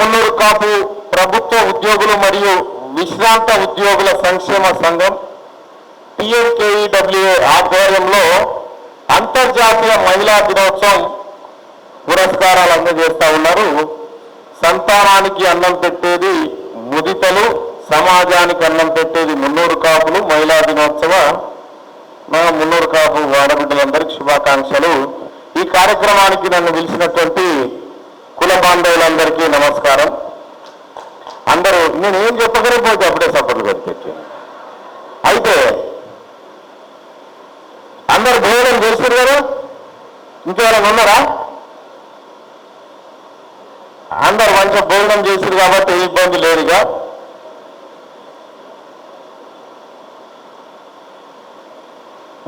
మున్నూరు కాపు ప్రభుత్వ ఉద్యోగులు మరియు విశ్రాంత ఉద్యోగుల సంక్షేమ సంఘం PMKEWA ఆధ్వర్యంలో అంతర్జాతీయ మహిళా దినోత్సవం పురస్కారాలు అందజేస్తా ఉన్నారు. సంతానానికి అన్నం పెట్టేది ముదితలు, సమాజానికి అన్నం పెట్టేది మున్నూరు కాపులు. మహిళా దినోత్సవ మున్నూరు కాపు ఆడబిడ్డలందరికీ శుభాకాంక్షలు. ఈ కార్యక్రమానికి నన్ను పిలిచినటువంటి కుల బాంధవులందరికీ నమస్కారం. అందరూ నేను ఏం చెప్పగలిగిపోతే అప్పుడే సపోర్ట్లు కనిపెట్టి అయితే అందరు భోజనం చేస్తారు కదా, ఇంకెవరైనా ఉన్నారా? అందరు మంచిగా భోజనం చేశారు కాబట్టి ఏ ఇబ్బంది లేదుగా.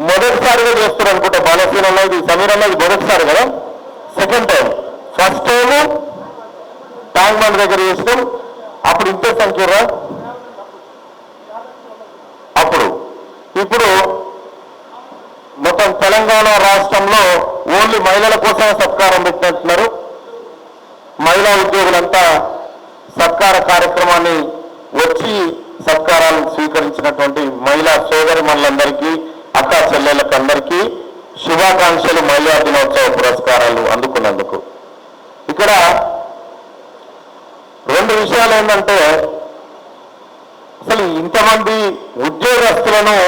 మొదటిసారిగా చేస్తారు అనుకుంటా బాలసీన అన్నది, సమీర్ అన్నది మొదటిసారి కదా, second time. First time tank bund దగ్గర చేసినాం, అప్పుడు ఇంతే సంఖ్యరా అప్పుడు. ఇప్పుడు మొత్తం తెలంగాణ రాష్ట్రంలో ఓన్లీ మహిళల కోసం సత్కారం పెట్టినట్టున్నారు. మహిళా ఉద్యోగులంతా సత్కార కార్యక్రమాన్ని వచ్చి సత్కారాలను స్వీకరించినటువంటి మహిళా సోదరిమణులందరికీ, అక్కా చెల్లెళ్ళకి అందరికీ శుభాకాంక్షలు. మహిళా దినోత్సవ పురస్కారాలు అందుకున్నందుకు ఇక్కడ రెండు విషయాలు ఏంటంటే, అసలు ఇంతమంది ఉద్యోగస్తులను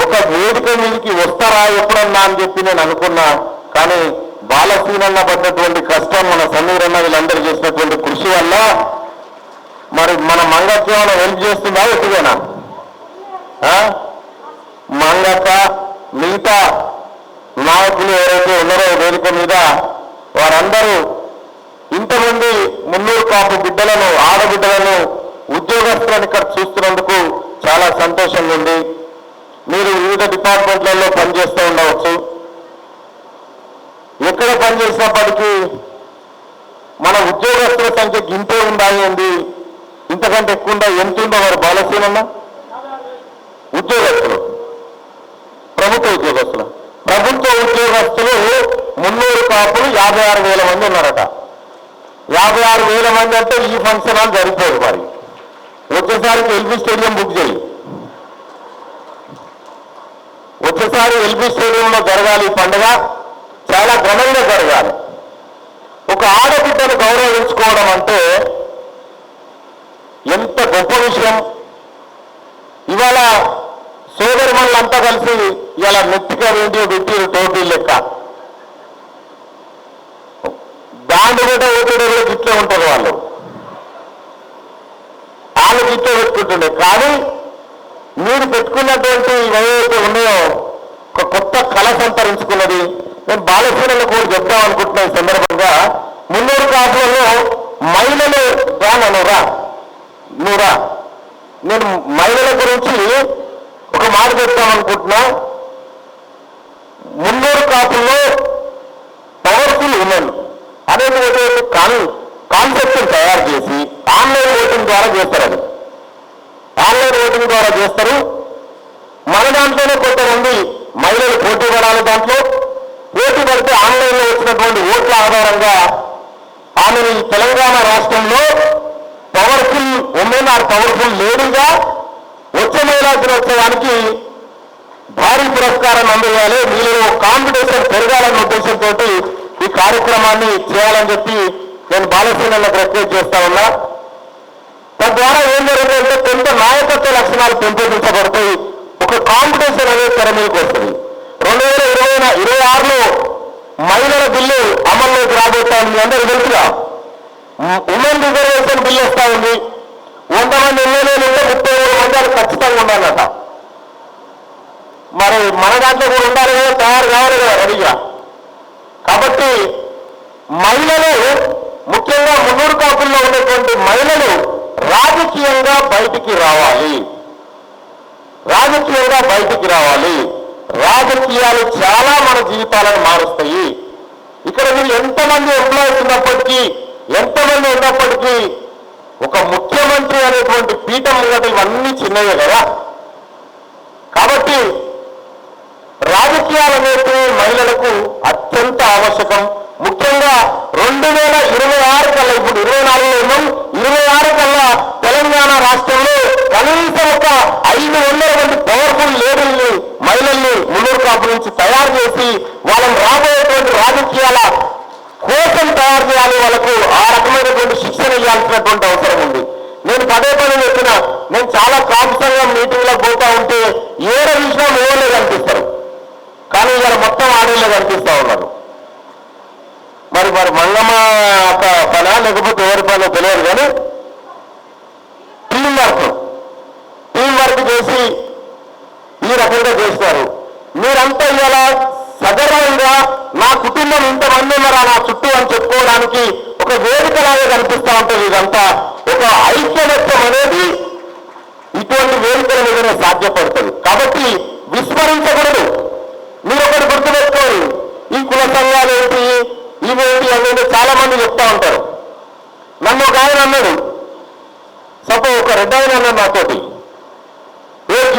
ఒక వేదిక మీదకి వస్తారా ఎప్పుడన్నా అని చెప్పి నేను అనుకున్నా. కానీ బాలసీనన్న పడ్డటువంటి కష్టం, మన సమీర్ అన్న వీళ్ళందరూ చేసినటువంటి కృషి వల్ల మరి మన మంగక్క ఏమైనా హెల్ప్ చేస్తుందా? ఎట్టుగా మంగక్క మిగతా నాయకులు ఎవరైతే ఉన్నారో వేదిక మీద వారందరూ ఇంతమంది మున్నూరు కాపు బిడ్డలను, ఆడబిడ్డలను, ఉద్యోగస్తులను ఇక్కడ చూస్తున్నందుకు చాలా సంతోషంగా ఉంది. మీరు వివిధ డిపార్ట్మెంట్లలో పనిచేస్తూ ఉండవచ్చు. ఎక్కడ పనిచేసినప్పటికీ మన ఉద్యోగస్తుల సంఖ్య ఇంతే ఉండాలి, ఇంతకంటే ఎక్కువ ఉందా? ఎంత ఉందో మరి బాలసీనన్న? ఉద్యోగస్తులు, ప్రభుత్వ ఉద్యోగస్తులు మున్నూరు కాపులు 56,000 మంది ఉన్నారట. 56,000 మంది అంటే ఈ ఫంక్షన్ హాల్ సరిపోదు. మరి వచ్చేసారికి ఎల్బీ స్టేడియం బుక్ చేయి. వచ్చేసారి ఎల్బీ స్టేడియంలో జరగాలి ఈ పండుగ, చాలా ఘనంగా జరగాలి. ఒక ఆడబిడ్డను గౌరవించుకోవడం అంటే ఎంత గొప్ప విషయం. ఇవాళ సోదరిమణులంతా కలిసి ఇలా నెత్తిగా రేడియో పెట్టి టోపీ లెక్క దాండు మీద ఓటేడలో గిట్లే ఉంటారు. వాళ్ళు గిట్లే పెట్టుకుంటుండే. కానీ మీరు పెట్టుకున్నటువంటి ఏవైతే ఉన్నాయో ఒక కొత్త కళ సంతరించుకున్నది. నేను బాలసీనలో కూడా చెప్తాం అనుకుంటున్నా ఈ సందర్భంగా. మున్నూరు కాపులలో మహిళలు నువ్వురా నేను మహిళల గురించి ఒక మాట చెప్తామనుకుంటున్నా. మున్నూరు కాపుల్లో పవర్ఫుల్ ఉమెన్ అనేది కాన్సెప్ట్ తయారు చేసి ఆన్లైన్ ఓటింగ్ ద్వారా చేస్తారు. అది ఆన్లైన్ ఓటింగ్ ద్వారా చేస్తారు. మన దాంట్లోనే కొంతమంది మహిళలు పోటీ పడాలి. దాంట్లో పోటీ పడితే ఆన్లైన్లో వచ్చినటువంటి ఓట్ల ఆధారంగా ఆమెను తెలంగాణ రాష్ట్రంలో పవర్ఫుల్ ఉమెన్ ఆర్ పవర్ఫుల్ లేడీగా వచ్చే మహిళా దినోత్సవానికి భారీ పురస్కారం అందజేయాలి. మీలో కాంపిటీషన్ పెరగాలన్న ఉద్దేశంతో ఈ కార్యక్రమాన్ని చేయాలని చెప్పి నేను బాలసీనలకు రిక్వెస్ట్ చేస్తా ఉన్నా. తద్వారా ఏం జరుగుతుందంటే కొంత నాయకత్వ లక్షణాలు పెంపొందించబడతాయి. ఒక కాంపిటీషన్ అనేది తెర మీదకి వస్తుంది. 2026లో మహిళల బిల్లు అమల్లోకి రాబోతా ఉంది. అందరూ తెలుసుగా ఉమెన్ రిజర్వేషన్ బిల్లు వస్తా ఉంది. 100 మంది ఎమ్మెల్యేలు ఉంటే 33 మంది ఖచ్చితంగా ఉండాలట. మరి మన దాంట్లో కూడా ఉండాలి కదా, తయారు కావాలి కదా రెడీగా. కాబట్టి మహిళలు, ముఖ్యంగా మున్నూరు కాపుల్లో ఉన్నటువంటి మహిళలు రాజకీయంగా బయటికి రావాలి. రాజకీయాలు చాలా మన జీవితాలను మారుస్తాయి. ఇక్కడ మీరు ఎంతమంది ఎంప్లాయీస్ ఉన్నప్పటికీ, ఎంతమంది ఉన్నప్పటికీ ఒక ముఖ్యమంత్రి అనేటువంటి పీఠం ఉన్నది ఇవన్నీ చిన్నవే కదా. కాబట్టి రాజకీయాలు అనేవి మహిళలకు అత్యంత ఆవశ్యకం. ముఖ్యంగా 2026 కల్లా, ఇప్పుడు 24లో చాలా కాంసంగా మీటింగ్లో పోతా ఉంటే ఏడ చూసినా మూలే కనిపిస్తారు, కానీ ఇలా మొత్తం ఆడేళ్ళే కనిపిస్తూ ఉన్నారు. మరి మంగమ్మ పనా లేకపోతే ఎవరి పనో తెలియదు, కానీ టీం వర్క్ చేసి ఈ రకంగా చేస్తారు. మీరంతా ఇలా సగర్వంగా నా కుటుంబం ఇంతమంది ఉన్నారా నా చుట్టూ అని చెప్పుకోవడానికి ఒక వేదికలాగా కనిపిస్తూ ఉంటుంది. ఇదంతా ఒక ఐక్యమత్యం అనేది ఇటువంటి వేదికల మీదనే సాధ్యపడుతుంది. కాబట్టి విస్మరించకూడదు. మీరు ఒకటి గుర్తుపెట్టుకోండి, ఈ కుల సంఘాలు ఏంటి ఇవేంటి అనేది చాలా మంది చెప్తా ఉంటారు. నన్ను ఒక ఆయన అన్నాడు, సపోజ్ ఒక రెడ్డి ఆయన అన్నాడు నాతోటి,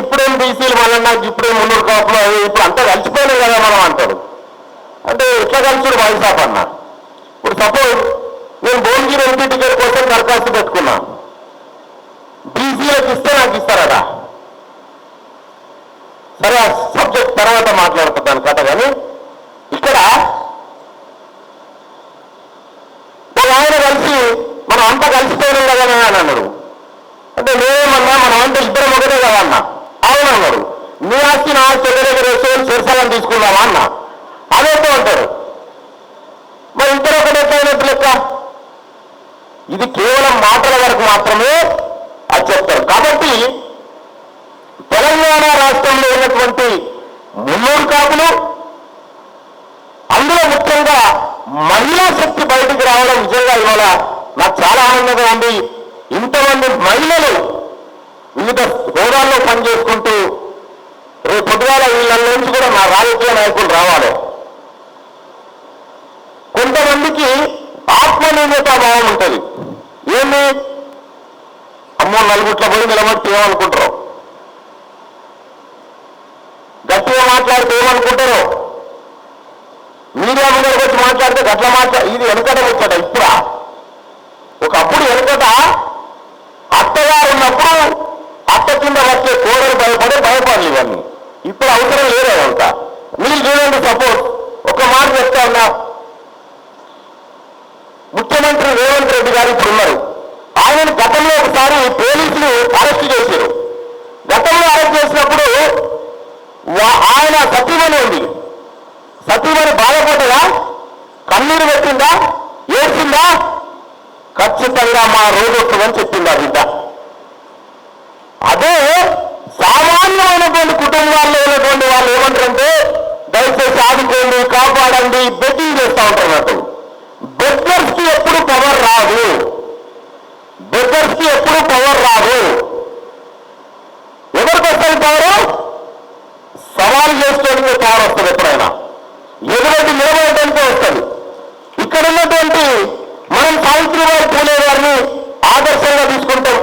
ఇప్పుడేం బీసీలు మళ్ళీ నాకు ఇప్పుడేం మున్నూరు కాపులు అవి ఇప్పుడు అంతా కలిసిపోయినాయి కదా మనం అంటాడు. అంటే ఎట్లా కలిసిడు వైసాప్ అన్న. ఇప్పుడు సపోజ్ నేను భువనగిరి ఎంపీ టికెట్ కోసం దరఖాస్తు పెట్టుకున్నా, బీసీలకు ఇస్తే నాకు ఇస్తారట. సరే ఆ సబ్జెక్ట్ తర్వాత మాట్లాడుతాను కథ. కానీ ఇక్కడ ఒక ఆయన కలిసి మనం అంతా కలిసిపోయినాం కదా అని అన్నాడు. అంటే నేనేమన్నా మనం అంతా ఇద్దరం ఒకటే కదా అన్న. అవును అన్నాడు. నీ ఆస్తి నా ఆస్తి దగ్గర వేసుకొని శిరసాలను తీసుకున్నావా అన్న. అదేంటో అంటారు. మరి ఇద్దరు ఒకటే అయినట్టు లెక్క. ఇది కేవలం మాటల వరకు మాత్రమే అది చెప్తారు. కాబట్టి తెలంగాణ రాష్ట్రంలో ఉన్నటువంటి మున్నూరు కాపులు, అందులో ముఖ్యంగా మహిళా శక్తి బయటికి రావడం నిజంగా ఇవాళ నాకు చాలా ఆనందంగా ఉంది. ఇంతమంది మహిళలు వివిధ హోదాల్లో పనిచేసుకుంటూ రేపు పొద్దుగాల వీళ్ళ నుంచి కూడా నా రాజకీయ నాయకులు రావాలి. కొంతమందికి ఆత్మనిర్భరతా భావం ఉంటుంది. ఏమి అమ్మో నలుగుట్ల పోయి నిలబడితే ఏమనుకుంటారో, గట్టిగా మాట్లాడితే ఏమనుకుంటారో, మీడియా ముందర వచ్చి మాట్లాడితే గట్ల ఇది వెనకట వచ్చాట. ఇప్పుడా ఒకప్పుడు వెనకట అత్తగారు ఉన్నప్పుడు అత్త కింద వచ్చే కోడలు భయపడాలి ఇవన్నీ. ఇప్పుడు అవసరం లేదంతా. మీరు చూడండి, సపోజ్ ఒక మాట చెప్తా ఉన్నా, ముఖ్యమంత్రి రేవంత్ రెడ్డి గారు ఇప్పుడు ఉన్నారు. ఆయన గతంలో ఒకసారి పోలీసులు అరెస్ట్ చేశారు. గతంలో అరెస్ట్ చేసినప్పుడు ఆయన సతీమణి ఉంది. సతీమణి బాధపడ్డదా, కన్నీరు పెట్టిందా, ఏడ్చిందా? ఖచ్చితంగా మా రోజు వస్తుందని చెప్పింది ఆ బిడ్డ. అదే సామాన్యమైనటువంటి కుటుంబాల్లో ఉన్నటువంటి వాళ్ళు ఏమంటారంటే దయచేసి ఆదుకోండి, కాపాడండి, బెట్టింగ్ చేస్తూ ఉంటారు. బెగ్గర్స్ కి ఎప్పుడు పవర్ రాదు. బెగ్గర్స్ కి ఎప్పుడు పవర్ రాదు. ఎవరికి వస్తుంది పవరు? సవాలు చేసుకోవడానికి పవర్ వస్తుంది. ఎప్పుడైనా ఎదురైతే నిలబడటానికే వస్తుంది. ఇక్కడ ఉన్నటువంటి మనం సావిత్రిబాయి పూలే గారిని ఆదర్శంగా తీసుకుంటాం.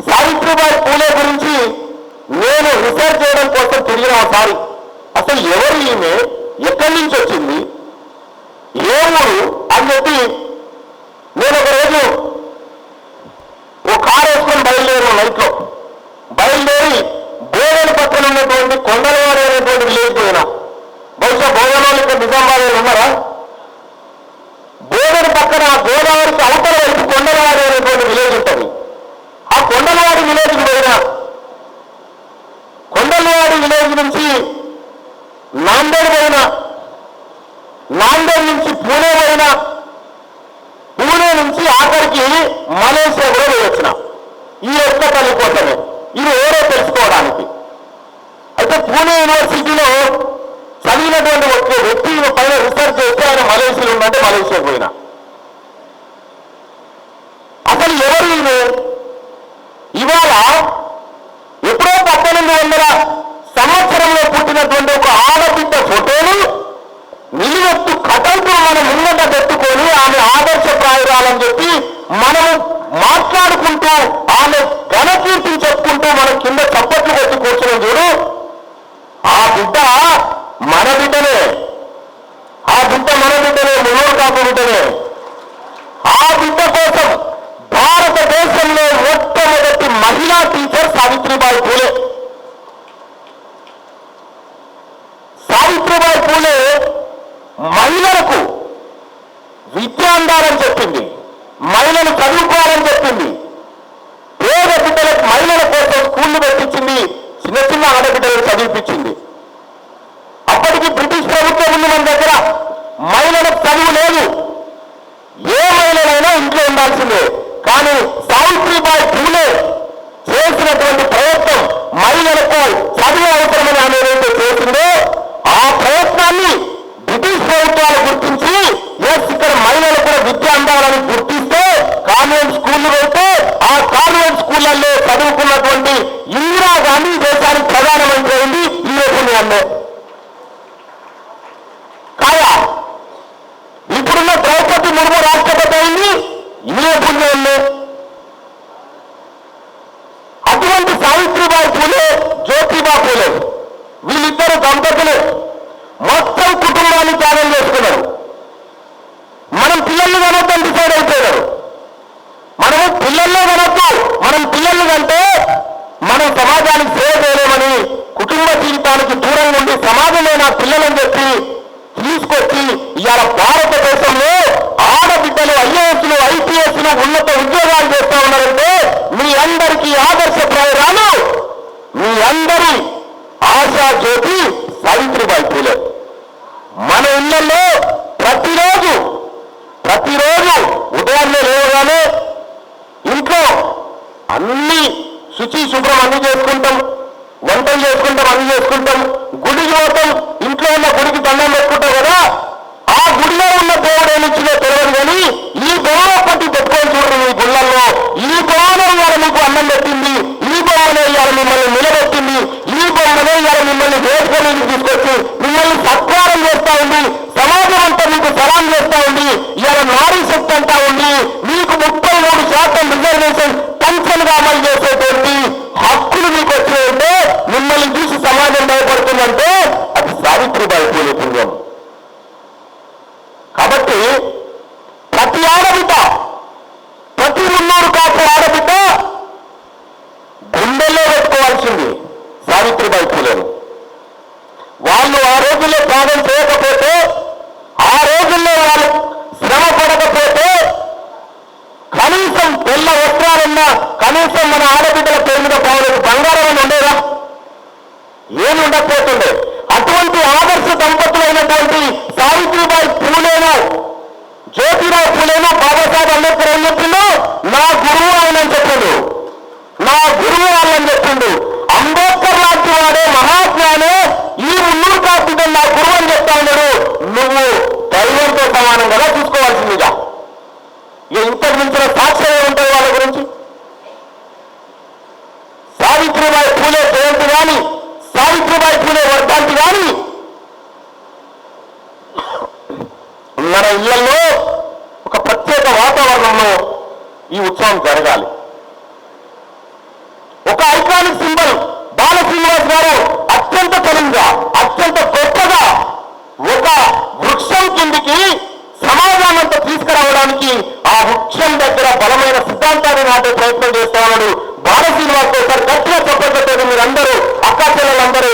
సావిత్రిబాయి పూలే గురించి నేను రీసెర్చ్ చేయడం కోసం తిరిగిన ఒకసారి అసలు ఎవరు ఈమె, ఎక్కడి నుంచి వచ్చింది, ఏ ఊరు అని చెప్పి నేను ఒక రోజు ఓ కారు వేసుకొని బయలుదేరిన నైట్లో. బయలుదేరి బోధన పక్కన ఉన్నటువంటి కొండలవాడి అనేటువంటి విలేజ్ పోయినా. బహుశా బోధనలో ఇక్కడ నిజామాబాద్ ఉన్నారా? బోధన పక్కన గోదావరికి అవతల వైపు కొండలవాడి అనేటువంటి విలేజ్ ఉంటుంది. ఆ కొండలవాడి విలేజ్కి పోయినా. కొండలవాడి విలేజ్ నుంచి నాందేడ్ పోయినా, నాందేడ్ నుంచి పూణే పోయినా, పూణే నుంచి ఆఖరికి మలేషియా కూడా వచ్చిన ఈ ఒక్క తల్లి కోసమే. ఇది ఎవరో తెలుసుకోవడానికి. అయితే పూణే యూనివర్సిటీలో చదివినటువంటి ఒక వ్యక్తి పైన రీసెర్చ్ చేస్తే ఆయన మలేషియాలో ఉందంటే మలేషియా పోయినా. అసలు ఎవరు ఈమె? ఇవాళ ఎప్పుడో 1800 సంవత్సరంలో పుట్టినటువంటి ఒక ఆడబిడ్డ ఫోటోలు నిలువెత్తు కథలతో మనం ముంగట పెట్టుకొని ఆమె ఆదర్శప్రాయురాలని చెప్పి మనము మాట్లాడుకుంటూ ఆమె ఘనకీర్తిని చెప్పుకుంటూ మనం కింద చప్పట్లు పెట్టి కూర్చున్నాం చూడు. ఆ బిడ్డ మన బిడ్డనే, ఆ బిడ్డ మన బిడ్డనే, మున్నూరు కాపు బిడ్డనే. ఆ బిడ్డ కోసం భారతదేశంలో మొట్టమొదటి మహిళా టీచర్ సావిత్రిబాయి పూలే. సావిత్రిబాయి పూలే మహిళలకు విద్య అందాలని చెప్పింది, మహిళలు చదువుకోవాలని చెప్పింది, పేద బిడ్డలకు మహిళల కోసం స్కూల్ ఆడబిడ్డలను చదివిపించింది. అప్పటికి బ్రిటిష్ ప్రభుత్వం ఉంది మన దగ్గర. మహిళలకు చదువు లేదు, ఏ మహిళలైనా ఇంట్లో ఉండాల్సిందే. కానీ సావిత్రిబాయి పూలే చేసినటువంటి ప్రయత్నం మహిళలకు చదువు అవసరమని ఆమె ఏదైతే చేసిందో ఆ ప్రయత్నాన్ని బ్రిటిష్ ప్రభుత్వాలు గుర్తించి ఇక్కడ మహిళలు కూడా విద్య అందాలని గుర్తిస్తే కాన్వెంట్ స్కూళ్లు పెడితే ఆ కాన్వెంట్ స్కూళ్లలో చదువుకున్నటువంటి ఇందిరాగాంధీ దేశానికి ప్రధానమంత్రి అయింది ఈ పుణ్యాన్నే కాదా. ఇప్పుడున్న ద్రౌపది ముర్ము రాష్ట్రపతి అయింది ఈ పుణ్యాన్నే. అటువంటి సావిత్రిబాయి పూలే, జ్యోతిబా పూలే వీళ్ళిద్దరు దంపతులు మొత్తం కుటుంబాన్ని త్యాగం చేసుకున్నారు. మనం పిల్లల్ని కనొద్దని డిసైడ్ అయిపోయారు. మనము పిల్లల్లో కనొద్దు, మనం పిల్లల్ని కంటే మనం సమాజానికి సేవ చేయలేమని కుటుంబ జీవితానికి దూరంగా ఉండి సమాజమే నా పిల్లలని చెప్పి తీసుకొచ్చి ఇవాళ భారతదేశంలో ఆడబిడ్డలు ఐఏఎస్లు ఐపీఎస్లు ఉన్నత ఉద్యోగాలు చేస్తా ఉన్నారంటే మీ అందరికీ ఆదర్శప్రాయురాలు, మీ అందరి ఆశా జ్యోతి సావిత్రిబాయి పూలే. మన ఇళ్లలో ప్రతిరోజు ఉదయాన్నే లేవగానే ఇంట్లో అన్ని శుచి శుభ్రం అన్ని చేసుకుంటాం, వంటలు చేసుకుంటాం, అన్ని చేసుకుంటాం, గుడికి పోతాం, ఇంట్లో ఉన్న గుడికి దండం పెట్టుకుంటాం కదా. ఆ గుడిలో ఉన్న దేవుడు ఏమిచ్చినో తెలియదు కానీ ఈ బొమ్మ పట్టి పెట్టుకొని చూడండి. మీ గుళ్ళల్లో ఈ బొమ్మనే ఇవాళ మీకు అన్నం పెట్టింది, ఈ బొమ్మనే ఇవాళ మిమ్మల్ని నిలబెట్టింది, ఈ బొమ్మనే ఇవాళ మిమ్మల్ని వేసుకొని తీసుకొచ్చి మిమ్మల్ని సత్కారం చేస్తా ఉంది, సమాజం అంతా మీకు సలాం చేస్తా ఉంది, ఇవాళ నారీ శక్తి అంతా ఉంది. మీకు 33% రిజర్వేషన్ పెన్షన్గా అమలు చేసేటువంటి హక్కులు మీకు వచ్చినాయంటే మిమ్మల్ని చూసి సమాజం భయపడుతుందంటే అది సావిత్రిబాయి పూలే పుణ్యం. కాబట్టి ప్రతి ఆడబిడ్డ, ప్రతి మున్నూరు కాపు ఆడబిడ్డ గుండెల్లో పెట్టుకోవాల్సింది సావిత్రిబాయి పూలేను. వాళ్ళు ఆ రోజుల్లో త్యాగం చేయకపోతే, ఆ రోజుల్లో వాళ్ళు శ్రమ పడకపోతే కనీసం తెల్ల వస్త్రాలన్నా కనీసం మన ఆడబిడ్డల పేరు మీద పావులకు బంగారం అని ఉండేదా? ఏమి ఉండకపోతుండే. అటువంటి ఆదర్శ దంపతులైనటువంటి సావిత్రిబాయి పూలేను, జ్యోతిరావు పూలేను బాబాసాహెబ్ అంబేద్కర్ ఏం చెప్పిండు? నా గురువు ఆయనని చెప్పిండు, నా గురువు వాళ్ళని చెప్పిండు. అంబేద్కర్ లాంటి వాడే మహాత్మానే ఈ మున్నూరు కాపుతో నా గురువు అని చెప్తా ఉన్నాడు. నువ్వు దైవంతో సమానం కదా చూసుకోవాల్సిందిగా. ఇంతకు మించిన సాక్ష్యం ఏముంటాయి వాళ్ళ గురించి? సావిత్రిబాయి పూలే జయంతి కానీ, సావిత్రిబాయి పూలే వర్ధంతి కానీ మన ఇళ్లలో ఒక ప్రత్యేక వాతావరణంలో ఈ ఉత్సవం జరగాలి. ఒక ఐకానిక్ సింబల్ బాల శ్రీనివాస్ గారు అత్యంత తెలివిగా, అత్యంత గొప్పగా ఒక వృక్షం కిందికి సమాజాన్నంతా తీసుకురావడానికి ఆ వృక్షం దగ్గర బలమైన సిద్ధాంతాన్ని నాటే ప్రయత్నం చేస్తా ఉన్నాడు బాల శ్రీనివాస్. ఒకసారి గట్టిగా చెప్పబట్టారు మీరందరూ, అక్కా చెల్లెలందరూ.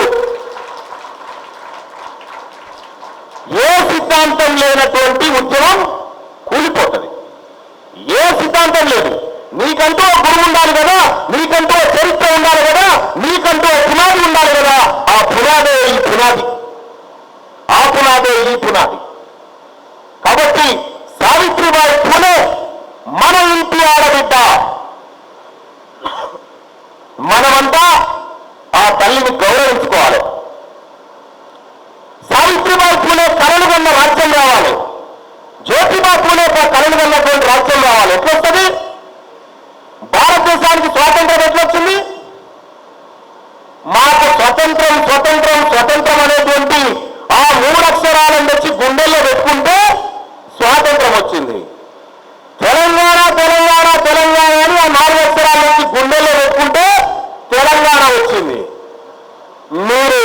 ఏ సిద్ధాంతం లేనటువంటి ఉద్యమం కూలిపోతుంది. ఏ సిద్ధాంతం లేదు. నీకంటూ ఒక గురువు ఉండాలి కదా, నీకంటూ ఒక చరిత్ర ఉండాలి కదా, నీకంటూ ఒక పునాది ఉండాలి కదా. ఆ పునాదే ఈ పునాది, ఆ పునాదే ఈ పునాది. కాబట్టి సావిత్రిబాయి పూలే మన ఇంటి ఆడబిడ్డ. మనమంతా ఆ తల్లిని గౌరవించుకోవాలి. సావిత్రిబాయి పూలే కలలు కన్న రాజ్యం రావాలి, జ్యోతిబా పూలే కలలు కన్నటువంటి రాజ్యం రావాలి. ఎట్లొస్తుంది? భారతదేశానికి స్వాతంత్రం ఎట్లొచ్చింది? మాకు స్వతంత్రం స్వతంత్రం స్వతంత్రం అనేటువంటి ఆ 3 అక్షరాలను తెచ్చి గుండెల్లో పెట్టుకుంటే స్వాతంత్రం వచ్చింది. తెలంగాణ తెలంగాణ తెలంగాణ అని ఆ 4 అక్షరాల నుంచి గుండెల్లో పెట్టుకుంటే తెలంగాణ వచ్చింది. మీరు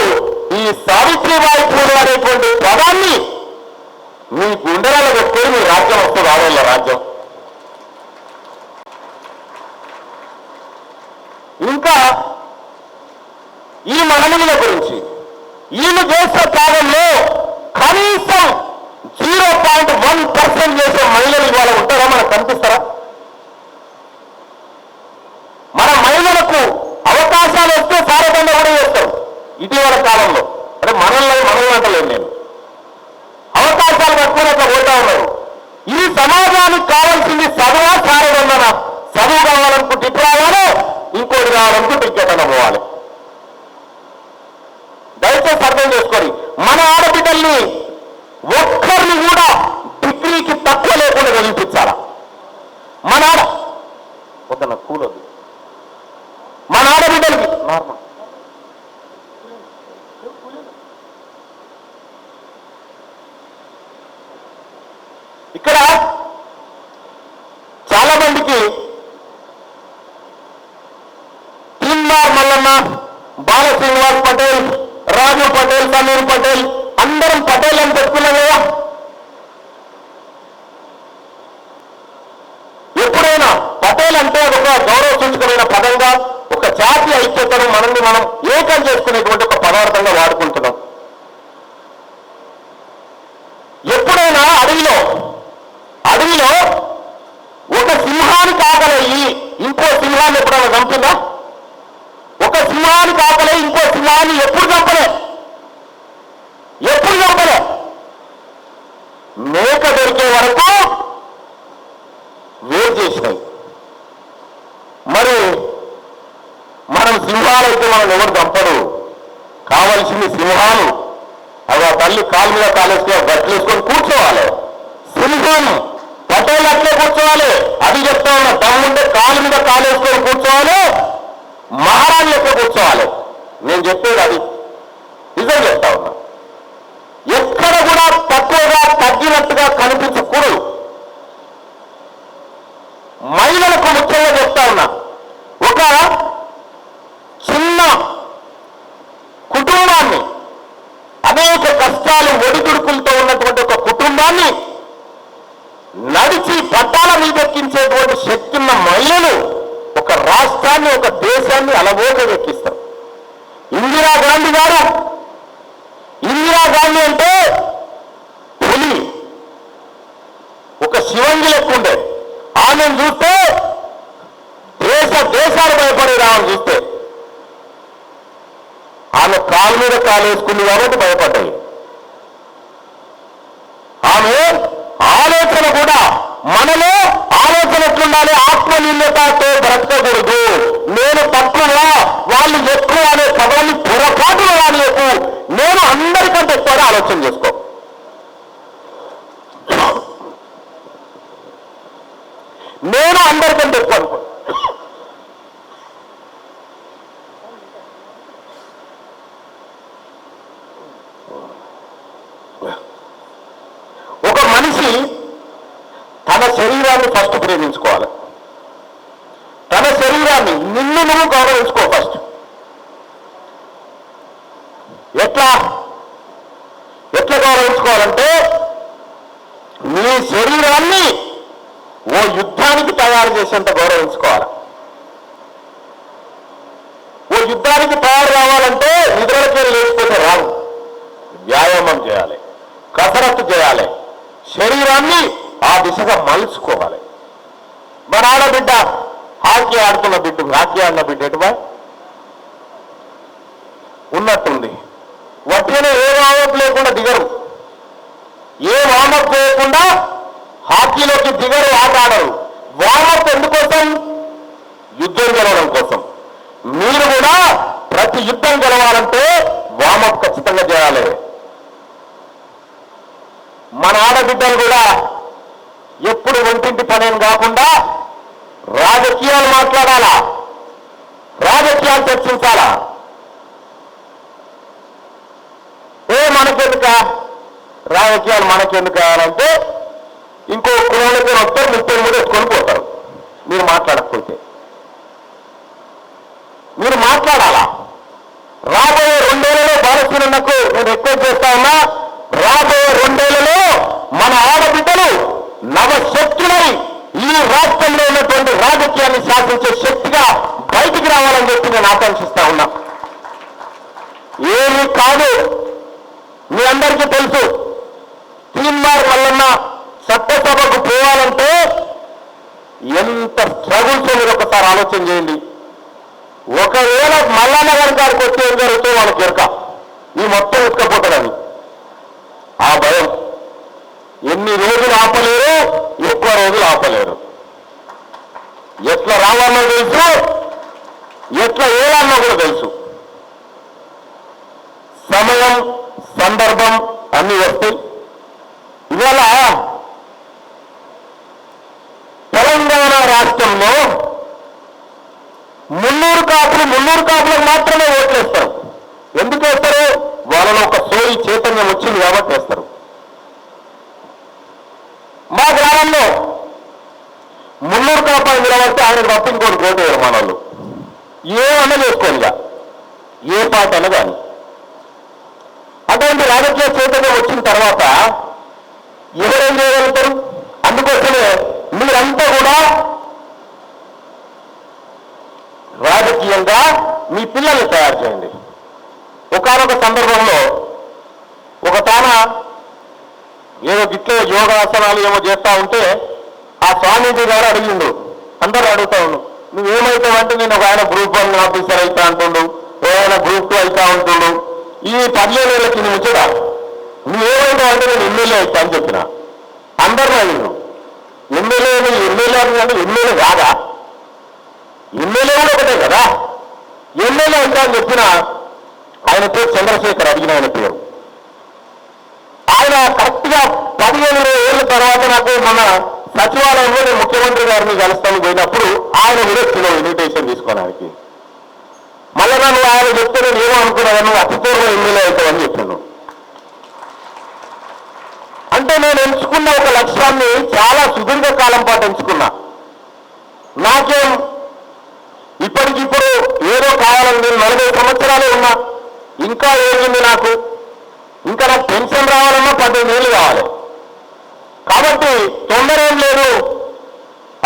ఈ సావిత్రిబాయి పూలే అనేటువంటి పదాన్ని మీ గుండెలలో పెట్టుకొని మీ రాజ్యం వస్తుంది, ఆడవాళ్ళ రాజ్యం. ఇంకా ఈ మహిళల గురించి వీళ్ళు చేసే త్యాగంలో కనీసం 0.1% చేసే మహిళలు ఇవాళ ఉంటారా? మనకు కనిపిస్తారా? మన మహిళలకు అవకాశాలు వస్తే సారథ్యంగా కూడా చేస్తాం. కాలంలో, అంటే మనల్ని అంటలేదు నేను, అవకాశాలు పట్టుకుని అట్లా పోతా ఉన్నారు. ఈ సమాజానికి కావాల్సింది చదువా సారదన్నారా? చదువు కావాలనుకుంటే ఇప్పుడు రావాలి, ఇంకోటి కావాలనుకుంటే ఇంకెక్కడ పోవాలి. దయచేసి అర్థం చేసుకోండి. మన ఆడబిడ్డల్ని ఒక్కరిని కూడా డిగ్రీకి తక్కువ లేకుండా చదివించాలా? మన వద్దన్న కూలొద్దు. మన ఆడబిడ్డలకి నార్మల్ ఇక్కడ చాలా మందికి తీన్మార్ మల్లన్న, బాల శ్రీనివాస్ పటేల్, రాజు పటేల్, సమీర్ పటేల్, అందరం పటేల్ అని పెట్టుకున్నాం కదా. ఎప్పుడైనా పటేల్ అంటే ఒక గౌరవ సూచకమైన పదంగా, ఒక జాతీయ ఐక్యతను మనల్ని మనం ఏకం చేసుకునేటువంటి ఒక పదార్థంగా వాడుకుంటున్నాం. ఎప్పుడైనా అడవిలో ఒక సింహానికి ఆకలయ్యి ఇంకో సింహాన్ని ఎప్పుడైనా చంపిందా? ఒక సింహానికి ఆకలయ్యి ఇంకో సింహాన్ని ఎప్పుడు చంపలే. మేక దొరికే వరకు వేరు చేసినాయి. మరి మనం సింహాలైతే మనం ఎవరు చంపడు. కావలసింది సింహాలు. అవి ఆ తల్లి కాలు మీద కాలేసుకొని గట్లేసుకొని కూర్చోవాలి. సింహం పటేల్ అట్లే కూర్చోవాలి. అది చెప్తా ఉన్నా, దమ్ముంటే కాలు మీద కాలేసుకొని కూర్చోవాలి, మహారాణి ఎక్కడ కూర్చోవాలి. నేను చెప్పేది అది నిజం చెప్తా ఉన్నా. ఎక్కడ కూడా తక్కువగా తగ్గినట్టుగా కనిపించకూడదు. మహిళలకు ముఖ్యంగా చెప్తా ఉన్నా, ఒక చిన్న కుటుంబాన్ని, అనేక కష్టాలు ఒడిదుడుకులతో ఉన్నటువంటి ఒక కుటుంబాన్ని నడిచి పట్టాల మీదెక్కించేటువంటి శక్తి ఉన్న మహిళలు ఒక రాష్ట్రాన్ని, ఒక దేశాన్ని అలవోగా ఎక్కిస్తారు. ఇందిరాగాంధీ అంటే పులి, ఒక శివంగి లెక్క ఉండే. ఆమెను చూస్తే దేశాలు భయపడేది. ఆమెను చూస్తే ఆమె కాలు మీద కాలు వేసుకుంది కాబట్టి భయపడ్డాయి. ఆమె ఆలోచన కూడా మనలో ఆలోచన ఎట్లుండాలి? ఆత్మనిర్ణతతో బ్రతకకూడదు. నేను తక్కువ, వాళ్ళు ఎక్కువ అనే పదాన్ని పొరపాటులో రానియకు. నేను అందరికంటే ఎక్కువగా ఆలోచన చేసుకో. నేను అందరికంటే ఎక్కువ అనుకో. ఒక మనిషి తన శరీరాన్ని ఫస్ట్ ప్రేమించుకోవాలి. తన శరీరాన్ని, నిన్ను నువ్వు గౌరవించుకో ఫస్ట్. ఎట్లా గౌరవించుకోవాలంటే, నీ శరీరాన్ని ఓ యుద్ధానికి తయారు చేసేంత గౌరవించుకోవాలి. ఓ యుద్ధానికి తయారు కావాలంటే నిద్రలకే లేచిపోతే రాదు. వ్యాయామం చేయాలి, కసరత్తు చేయాలి, శరీరాన్ని ఆ దిశగా మలుచుకోవాలి. మన ఆడబిడ్డ హాకీ ఆడుతున్న బిడ్డ, హాకీ ఆడిన బిడ్డ ఎటువా ఉన్నట్టుంది. వట్టినే ఏ వామప్ లేకుండా దిగరు. ఏ వామప్ చేయకుండా హాకీలోకి దిగరు, ఆట ఆడరు. వామప్ ఎందుకోసం? యుద్ధం గెలవడం కోసం. మీరు కూడా ప్రతి యుద్ధం గెలవాలంటే వామప్ ఖచ్చితంగా చేయాలి. మన ఆడబిడ్డలు కూడా ఎప్పుడు ఒంటింటి పనేం కాకుండా రాజకీయాలు మాట్లాడాలా, రాజకీయాలు చర్చించాలా. మనకెందుక రాజకీయాలు, మనకెందుకు కావాలంటే ఇంకో కులాలకి వస్తారు, 30 ఎత్తుకొని పోతారు. మీరు మాట్లాడకపోతే మీరు మాట్లాడాలా. రాబోయే 2 ఏళ్లలో భారతీయులకు నేను రిక్వెస్ట్ చేస్తా ఉన్నా, రాబోయే 2 ఏళ్లలో మన ఆడబిడ్డలు నవశక్తులై ఈ రాష్ట్రంలో ఉన్నటువంటి రాజకీయాన్ని శాసించే శక్తిగా బయటికి రావాలని చెప్పి నేను ఆకాంక్షిస్తా ఉన్నా. ఏమీ కాదు, మీ అందరికీ తెలుసు. తీన్మార్ మల్లన్న చట్టసభకు పోవాలంటే ఎంత స్ట్రగుల్స్ మీరు ఒకసారి ఆలోచన చేయండి. ఒకవేళ మల్లన్న గారికి వచ్చి ఏం జరుగుతుందో వాళ్ళకి ఎరక. ఈ మొత్తం ఎత్తుకపోతాడని ఆ భయం. ఎన్ని రోజులు ఆపలేరు, ఎక్కువ రోజులు ఆపలేరు. ఎట్లా రావాలో తెలుసు, ఎట్లా వేయాలో కూడా తెలుసు. సమయం సందర్భం అన్ని వస్తాయి. ఇవాళ తెలంగాణ రాష్ట్రంలో మున్నూరు కాపులకు మాత్రమే ఓట్లేస్తారు. ఎందుకు వేస్తారు? వాళ్ళలో ఒక సోయి చైతన్యం వచ్చింది కాబట్టి వేస్తారు. మా గ్రామంలో మున్నూరు కాపాలు నిలబడితే ఆయన తప్ప ఇంకోటి ఓటు వేయరు మన వాళ్ళు. ఏమన్నా చేసుకోనిగా, ఏ పాట అన్న కానీ. అటువంటి రాజకీయ చైతన్యం వచ్చిన తర్వాత ఎవరేం చేయగలుగుతారు? అందుకోసమే మీరంతా కూడా రాజకీయంగా మీ పిల్లల్ని తయారు చేయండి. ఒకానొక సందర్భంలో ఒక తాన ఏదో గిట్లో యోగాసనాలు ఏమో చేస్తా ఉంటే ఆ స్వామీజీ గారు అడిగిండు, అందరూ అడుగుతా ఉండు, నువ్వేమైతావంటే నేను ఒక ఆయన గ్రూప్ 1 ఆఫీసర్ అవుతా అంటుండు, ఏమైనా గ్రూప్ 2 అవుతా ఉంటుండు. ఈ 15 ఏళ్ళ కింద ముచ్చట నువ్వేమైతావంటే నేను ఎమ్మెల్యే అవుతా అని చెప్పిన. అందరూ అడిగిండు, ఎమ్మెల్యే అంటే ఎమ్మెల్యే కాదా? ఎమ్మెల్యే కూడా ఒకటే కదా. ఎమ్మెల్యే అవుతా అని చెప్పిన ఆయన పేరు చంద్రశేఖర్, అడిగిన ఆయన పేరు. ఆయన కరెక్ట్గా 15-20 ఏళ్ళ తర్వాత నాకు మన సచివాలయంలో నేను ముఖ్యమంత్రి గారిని కలుస్తాను పోయినప్పుడు ఆయన కూడా వచ్చిన ఇన్విటేషన్ తీసుకోవడానికి. మళ్ళీ నన్ను ఆయన చెప్తే నేను ఏమో అనుకున్నాను, నువ్వు అతి పూర్వ ఎమ్మెల్యే అవుతావని చెప్పాను. అంటే నేను ఎంచుకున్న ఒక లక్ష్యాన్ని చాలా సుదీర్ఘ కాలం పాటు ఎంచుకున్నా. నాకేం ఇప్పటికిప్పుడు ఏదో కావాలని నేను 40 సంవత్సరాలే ఉన్నా, ఇంకా ఏమింది నాకు, ఇంకా నాకు పెన్షన్ రావాలన్నా 15 ఏళ్ళు కావాలి. కాబట్టి తొందర ఏం లేదు,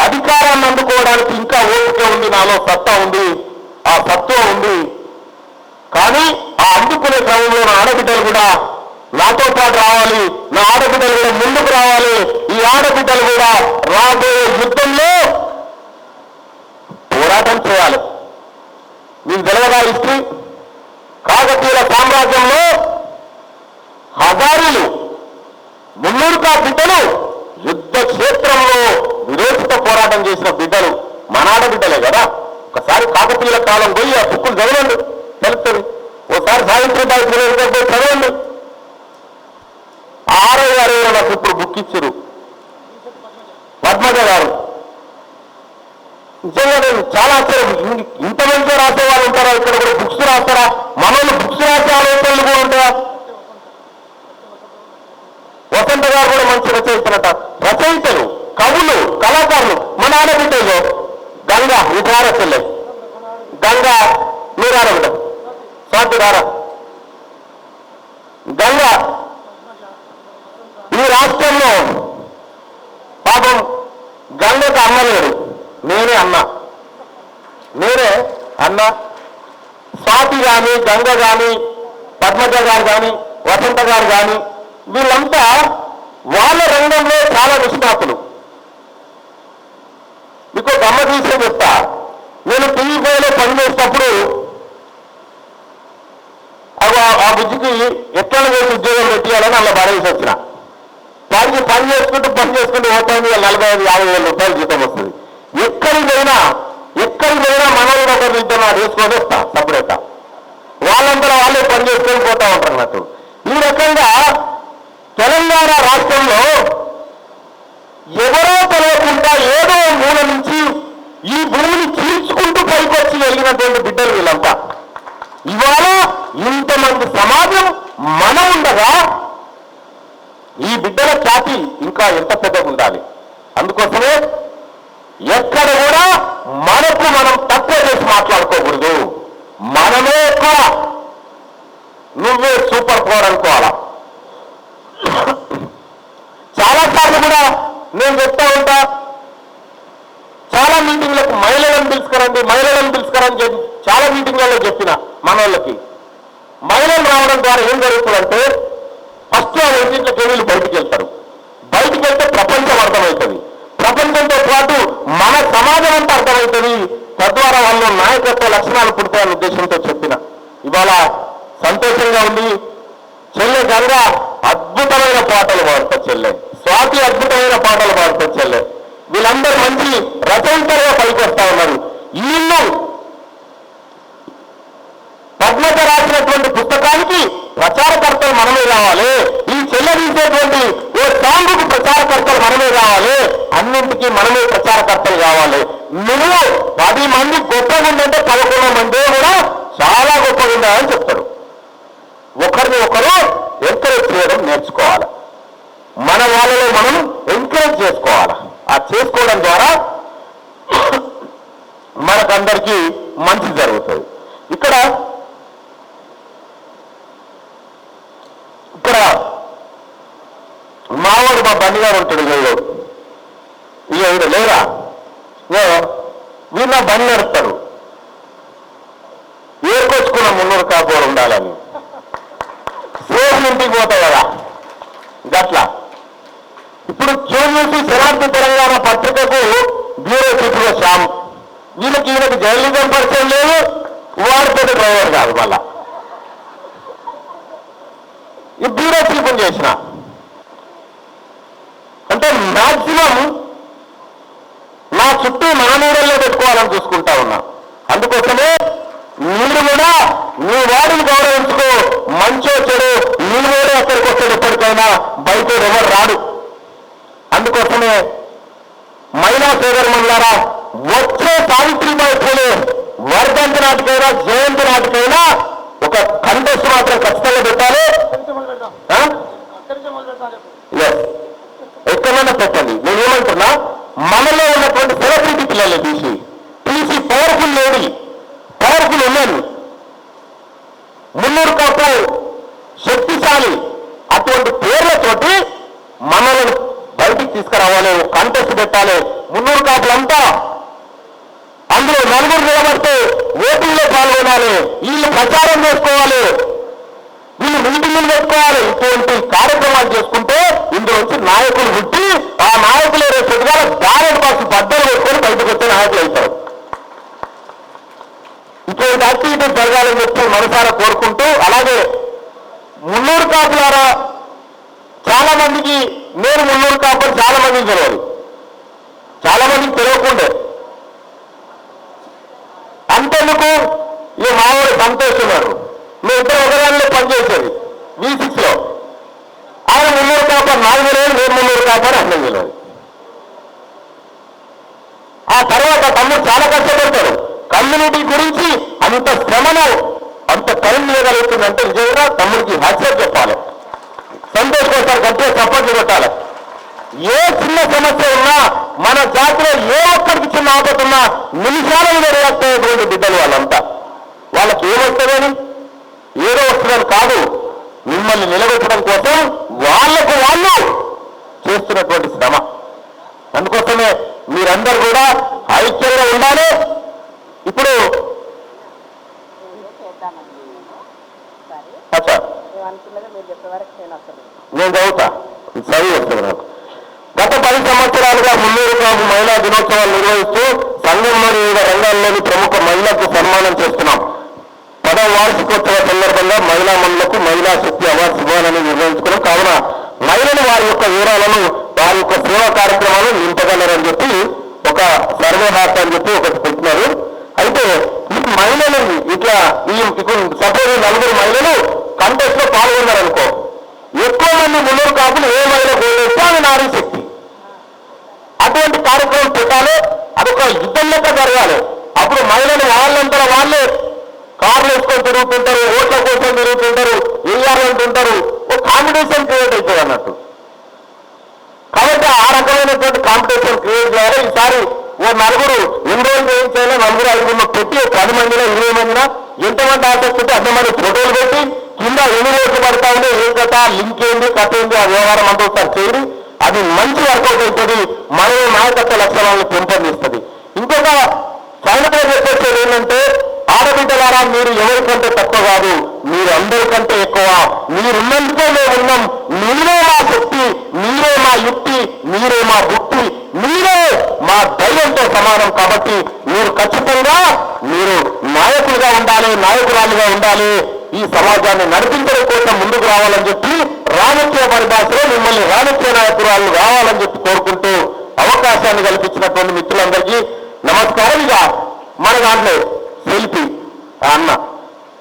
అధికారాన్ని అందుకోవడానికి ఇంకా ఓపిక ఉంది, నాలో సత్తా ఉంది, ఆ సత్వ ఉంది. కానీ ఆ అందుకునే క్రమంలో నా ఆడబిడ్డలు కూడా నాతో పాటు రావాలి, నా ఆడబిడ్డలు కూడా ముందుకు రావాలి. ఈ ఆడబిడ్డలు కూడా రాబోయే యుద్ధంలో పోరాటం చేయాలి. మీకు తెలియదా హిస్టరీ? కాకతీయుల సామ్రాజ్యంలో హజారీలు మున్నూరు బిడ్డలు యుద్ధ క్షేత్రంలో విరోచిత పోరాటం చేసిన బిడ్డలు మన ఆడబిడ్డలే కదా. ఒకసారి కాకతీయుల కాలం పోయి ఆ బుక్కులు చదవండి, తెలుస్తుంది. ఓసారి సావిత్రిబాయి పులేరు పోయి చదవండి. 6వ గారు నాకు ఇప్పుడు బుక్ ఇచ్చారు, పద్మజ గారు. నిజంగా నేను చాలా ఆశ్చర్యం, ఇంత మంచిగా రాసే వాళ్ళు ఉంటారా? ఇక్కడ కూడా బుక్స్ రాస్తారా? మనల్ని బుక్స్ రాసే ఆలోచనలు కూడా ఉంటాయా? వసంత గారు కూడా మంచి రచయితలట. రచయితలు, కవులు, కళాకారులు మన ఆడబిడ్డలో గంగా విధారచెల్లె, గంగా మీరు ఆడబిడ్డ స్వాతి గారా, గంగా ఈ రాష్ట్రంలో పాపం గంగకు అమ్మలేరు, నేనే అన్న. స్వాతి కానీ, గంగ కానీ, పద్మజ గారు కానీ, వసంత గారు కానీ వీళ్ళంతా వాళ్ళ రంగంలో చాలా నిష్ణాతులు. మీకు గమ్మత్ విషయం చెప్తా. నేను టీవీలో పనిచేసినప్పుడు ఆ బుజ్జికి ఎట్లా వేసి ఉద్యోగం పెట్టాలని అలా పడేసి వచ్చిన. వారికి పని చేసుకుంటూ పోతాను, 45-50 వేల రూపాయలు జీతం వస్తుంది. ఎక్కడికి పోయినా మనల్ని ఒకరు ఇద్దరు వేసుకొని వస్తా సపరేట్గా. వాళ్ళంతా వాళ్ళే పని చేసుకొని పోతా ఉంటారు అన్నట్టు. ఈ రకంగా తెలంగాణ రాష్ట్రంలో ఎవరో తెలియకుండా ఏదో మూల నుంచి ఈ భూమిని చీల్చుకుంటూ పైకొచ్చి వెళ్ళినటువంటి బిడ్డలు వీళ్ళంతా. ఇవాళ ఇంతమంది సమాజం మనం ఉండగా ఈ బిడ్డల ఖ్యాతి ఇంకా ఎంత పెద్దగా ఉండాలి. అందుకోసమే ఎక్కడ కూడా మనకు మనం తక్కువ చేసి మాట్లాడుకోకూడదు. మనమే ఎక్కువ, నువ్వే సూపర్ పవర్ అనుకోవాలా. చాలాసార్లు కూడా నేను చెప్తా ఉంటా, చాలా మీటింగ్లకు మహిళలను పిలుచుకరని చాలా మీటింగ్లలో చెప్పిన మన వాళ్ళకి. మహిళలు రావడం ద్వారా ఏం జరుగుతుందంటే ఫస్ట్ ఆ ఇంటింట్లోకి వీళ్ళు బయటికి వెళ్తారు. బయటికి వెళ్తే ప్రపంచం అర్థమవుతుంది. ప్రపంచంతో పాటు మన సమాజం అంతా అర్థమవుతుంది. తద్వారా వాళ్ళు నాయకత్వ లక్షణాలు పుడతాయన్న ఉద్దేశంతో చెప్పిన. ఇవాళ సంతోషంగా ఉంది. చెల్లె గంగ అద్భుతమైన పాటలు పాడుతుంది, చెల్లె స్వాతి అద్భుతమైన పాటలు పాడుతుంది, చెల్లె వీళ్ళందరూ మంచి రచయితలుగా పైకి వస్తా ఉన్నారు. వీళ్ళు పద్మజ రాసినటువంటి పుస్తకానికి ప్రచారకర్తలు మనమే కావాలి, ఈ చెల్లె తీసేటువంటి ఓ సాంగుకు ప్రచారకర్తలు మనమే కావాలి, అన్నింటికీ మనమే ప్రచారకర్తలు కావాలి. నువ్వు 10 మంది గొప్పగా ఉందంటే 11 మంది కూడా చాలా గొప్పగా ఉండాలని చెప్తాడు. ఒకరిని ఒకరు ఎంకరేజ్ చేయడం నేర్చుకోవాలి, మన వాళ్ళలో మనం ఎంకరేజ్ చేసుకోవాలి. ఆ చేసుకోవడం ద్వారా మనకందరికీ మంచి జరుగుతుంది. ఇక్కడ మావాడు మా బండిగారు ఉంటాడు, వీడు లేరా వీళ్ళు నా బండి నడుపుతారు, ఏర్కొచ్చుకున్న 300 కాపోరు ఉండాలని సేమ్ ఇంటికి పోతాయి కదా గట్లా. ఇప్పుడు జూన్యూసి శరాబ్ది తెలంగాణ పత్రికకు బ్యూరో చీఫ్గా శ్యామ్, ఈయనకి జర్నలిజం పరిచయం లేదు, వాడితో డ్రైవర్ కాదు. మళ్ళా ఈ బ్యూరో చీఫ్ చేసిన అంటే మ్యాక్సిమం నా చుట్టూ నా నీడల్లో పెట్టుకోవాలని చూసుకుంటా ఉన్నా. అందుకోసమే మీరు కూడా మీ వాడిని గౌరవించుకో, మంచో చెడు మీ వాడే అక్కడికి వస్తాడు, ఎప్పటికైనా బయట ఎవరు రాడు. అందుకోసమే మహిళా సోదరులారా, వచ్చే సావిత్రిబాయి పూలే వర్ధంతి నాటికైనా జయంతి నాటికైనా ఒక కంటెస్ట్ మాత్రం ఖచ్చితంగా పెట్టాలి. ఎక్కడైనా పెట్టండి. నేనేమంటున్నా, మనలో ఉన్నటువంటి సెలబ్రిటీ పిల్లలు తీసి పవర్ఫుల్ లేడీ, పవర్ఫుల్ ఉమెన్, 300 కాపు శక్తిశాలి అటువంటి పేర్లతోటి మనల్ని బయటికి తీసుకురావాలి, కాంటెస్ట్ పెట్టాలి. 300 కాపులంతా అందులో 4 నిలబడితే ఓటింగ్లో పాల్గొనాలి, వీళ్ళు ప్రచారం చేసుకోవాలి, వీళ్ళు మీటింగ్లు పెట్టుకోవాలి. ఇటువంటి కార్యక్రమాలు చేసుకుంటే ఇందులోంచి నాయకులు పుట్టి ఆ నాయకులు రేపటిగా బ్యాలెట్ బాక్స్ బద్దలు పెట్టుకొని బయటకు వచ్చే నాయకులు అవుతారు. ఇటువంటి యాక్టివిటీస్ జరగాలని చెప్పి మనసారా కోరుకుంటూ, అలాగే 300 కాపులారా చాలా మందికి, నేను 300 కాపులు చాలా మందికి తెలియదు, చాలా మందికి తెలియకుండే. అంతెందుకు ఈ మావాడు సంతోషున్నారు, మేము ఇద్దరు ఒకదానిలో పనిచేసేది V6లో. ఆయన 300 కాపర్ నాకు తెలియదు, నేను 300 కాపర్ అర్థం తెలియదు. ఆ తర్వాత తమ్ముడు చాలా కష్టపడతాడు. కమ్యూనిటీ గురించి అంత శ్రమను అంత టైం ఇవ్వగలుగుతుందంటే నిజంగా తమ్ముడికి హ్యాట్సాప్ చెప్పాలి. సంతోష్ కోసం గట్టిగా సపోర్ట్ పెట్టాలి. ఏ చిన్న సమస్య ఉన్నా, మన జాతిలో ఏ ఒక్కరికి చిన్న ఆపతున్నా నిమిషాలలో రియాక్ట్ అయ్యేటువంటి బిడ్డలు వాళ్ళంతా. వాళ్ళకి ఏమొస్తుందని, ఏదో వస్తుందని కాదు, మిమ్మల్ని నిలబెట్టడం కోసం వాళ్లకు వాళ్ళు చేస్తున్నటువంటి శ్రమ. అందుకోసమే మీరందరూ కూడా ఐక్యంగా ఉండాలి. ఇప్పుడు నేను చదువుతా, చదివి వస్తుంది నాకు. గత 10 సంవత్సరాలుగా 300 కాపు మహిళా దినోత్సవాలు నిర్వహిస్తూ సంఘంలోని వివిధ రంగాల్లోని ప్రముఖ మహిళలకు సన్మానం చేస్తున్నాం. 10వ వార్షికోత్సవ సందర్భంగా మహిళా మనులకు మహిళా శక్తి అవార్డ్స్ ఇవ్వాలని నిర్ణయించుకున్నాం. కావున మహిళలు వారి యొక్క వివరాలను, వారి యొక్క సేవా కార్యక్రమాలు నింపగలరని చెప్పి ఒక సర్వే హార్ట్ అని చెప్పి ఒకటి పెట్టినారు. అయితే ఈ మహిళలు ఇట్లా సపోజ్ 4 మహిళలు కంటెస్ట్ లో పాల్గొన్నారనుకో, ఎక్కువ మంది 300 కాపులు ఏ మహిళ గోలేస్తే అది నారీ శక్తి. అటువంటి కార్యక్రమం పెట్టాలి, అదొక యుద్ధం లెక్క జరగాలి. అప్పుడు మహిళలు వాళ్ళంతా వాళ్ళే కార్లు వేసుకొని తిరుగుతుంటారు, ఓట్ల కోసం తిరుగుతుంటారు, వేయాలంటుంటారు, ఒక కాంపిటీషన్ క్రియేట్ అవుతుంది అన్నట్టు. కాబట్టి ఆ రకమైనటువంటి కాంపిటీషన్ క్రియేట్ చేయాలి. ఈసారి ఓ 4 ఎన్రోల్ చేయించాలి, 4 5 పెట్టి 10 మందిలో 20 మందినా ఎంతమంది ఆసక్తి ఉంటే అంతమంది ఫోటోలు పెట్టి కింద ఎన్ని రోజులు పడతా ఉంటే ఏం కథ, లింక్ ఏంది, కథ ఏంది, ఆ వ్యవహారం అంతా ఒకసారి చేయండి. అది మంచి వర్కౌట్ అవుతుంది, మన నాయకత్వ లక్షణాలను పెంపొందిస్తుంది. ఇంకొక ఫైనల్గా చెప్పేది ఏంటంటే, ఆడబిడ్డలారా, మీరు ఎవరికంటే తక్కువ కాదు, మీరు అందరికంటే ఎక్కువ. మీరున్నందుకే మేము ఉన్నాం. మీరే మా శక్తి, మీరే మా యుక్తి, మీరే మా బుద్ధి, మీరే మా ధైర్యంతో సమానం. కాబట్టి మీరు ఖచ్చితంగా మీరు నాయకులుగా ఉండాలి, నాయకురాలుగా ఉండాలి. ఈ సమాజాన్ని నడిపించడం కోసం ముందుకు రావాలని చెప్పి రాజకీయ పరిభాషలో మిమ్మల్ని రాజకీయ నాయకురాలు రావాలని చెప్పి కోరుకుంటూ అవకాశాన్ని కల్పించినటువంటి మిత్రులందరికీ నమస్కారం. ఇక మన దాంట్లో సెల్ఫీ అన్న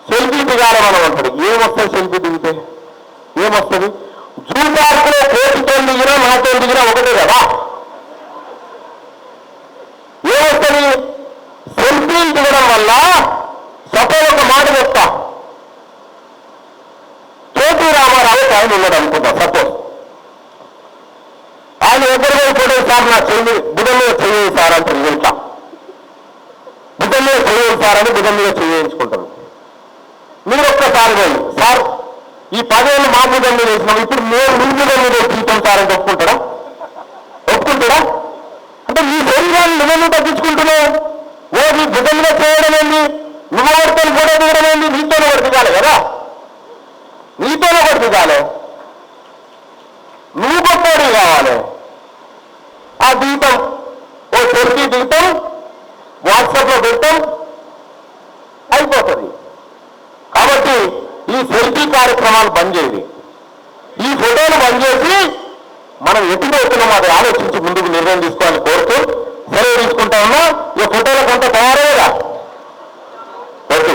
సెల్ఫీ దిగాలి మనం అంటాడు. ఏమొస్తుంది సెల్ఫీ దిగితే? ఏమొస్తుంది? జూ పార్కులో కోటితో దిగినా నాతో దిగినా ఒకటే కదా. ఏమొస్తుంది? సెల్ఫీలు దిగడం వల్ల సపోజ్ ఒక మాట చెప్తా, కేటీ రామారావు ఆయన ఉన్నాడు అనుకుంటా. సపోజ్ ఆయన ఎక్కడికి పోయి సార్ నా చెల్లి బుధం మీద చెయ్యి సార్ అంటే ఇంకా బుధం మీద చెయ్యి సార్ అని బుధం మీద చేయించుకుంటారు. మీరు ఒక్కసారి పోయి సార్ ఈ 10 ఏళ్ళు మా బుధం మీద వేసినాం, ఇప్పుడు మేము మీ బుధం మీద జీతం సార్ అని ఒప్పుకుంటారా? ఒప్పుకుంటారా? అంటే ఈ శరీరాన్ని నువ్వు తగ్గించుకుంటున్నావు. ఓ నీ బుధం మీద చేయడం ఏంది? నువ్వు ఒకరితో ఫోటో దిగడం ఏంది? నీతోనే ఒకటి దిగాలి కదా, నీతోనే ఒకటి దిగాలి. నువ్వు గొప్పవాడు కావాలి. ఆ దీపం ఓ సెల్ఫీ దిగుతాం, వాట్సాప్లో పెడతాం, అయిపోతుంది. కాబట్టి ఈ సెల్ఫీ కార్యక్రమాలు బంద్ చేయాలి. ఈ ఫోటోలు బంద్ చేసి మనం ఎటు అవుతున్నాం అది ఆలోచించి ముందుకు నిర్ణయం తీసుకోవాలని కోరుతూ సెలవు తీసుకుంటా ఉన్నా. ఈ ఫోటోల కొంత తయారయ్యేదా? వద్దు.